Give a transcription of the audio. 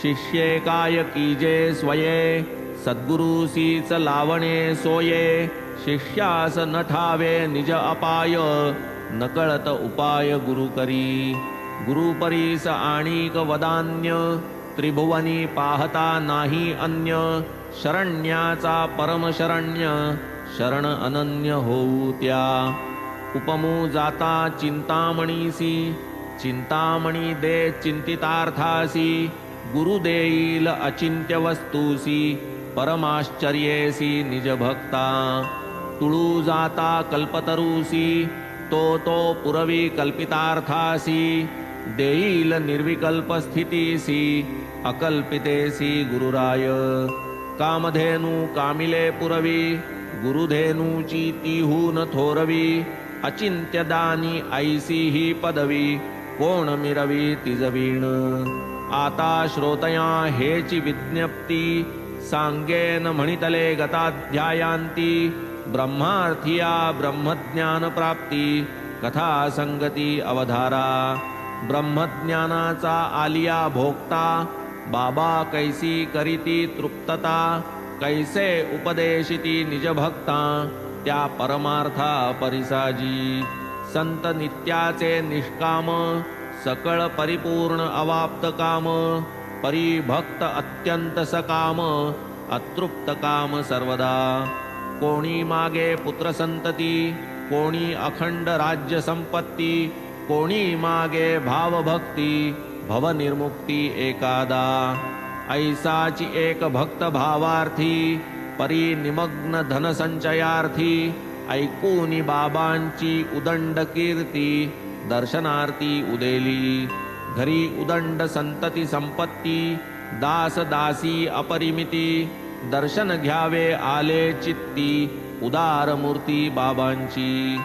शिष्ये काय कीजे स्वये सद्गुरुसीच लावणे सोये शिष्यास न ठावे निज अपाय न कळत उपाय गुरु करी गुरुपरीस आणिक वदान्य त्रिभुवनी पाहता नाही अन्य शरण्याचा परमशरण्य शरण अनन्य होऊ त्या उपमू जाता चिंतामणीसी चिंतामणी दे चिंतितार्थासी गुरु देईल अचिंत्य वस्तूसी परमाश्चर्येसी निज भक्ता तुळू जाता कल्पतरूसी तो पुरवी कल्पितार्थासी देईल निर्विकल्प स्थितीसी अकल्पितेसी गुरुराय कामधेनु कामिले पुरवी गुरुधेनूची तीहून थोरवी अचिंत्यदानी ऐसी ही पदवी कोण मिरवी तिजवीण आता श्रोतया हेची विज्ञप्ती सांगेन म्हणितले गताध्यायांती ब्रह्मार्थिया ब्रह्मज्ञान प्राप्ती कथा संगती अवधारा ब्रह्मज्ञानाचा आलिया भोगता बाबा कैसी करीती तृप्तता कैसे उपदेशिती निजभक्ता त्या परमार्था परिसाजी संत नित्याचे निष्काम सकळ परिपूर्ण अवाप्त काम परिभक्त अत्यंत सकाम अतृप्त काम सर्वदा कोणी मागे पुत्र संतती कोणी अखंड राज्य संपत्ती कोणी मागे भावभक्ती भवनिर्मुक्ती एकादा ऐसाची एक भक्त भावार्थी परी निमग्न धनसंचयार्थी ऐकूनी बाबांची उदंड कीर्ती दर्शनार्थी उदेली घरी उदंड संतती संपत्ती दास दासी अपरिमिती दर्शन घ्यावे आले चित्ती उदार मूर्ती बाबांची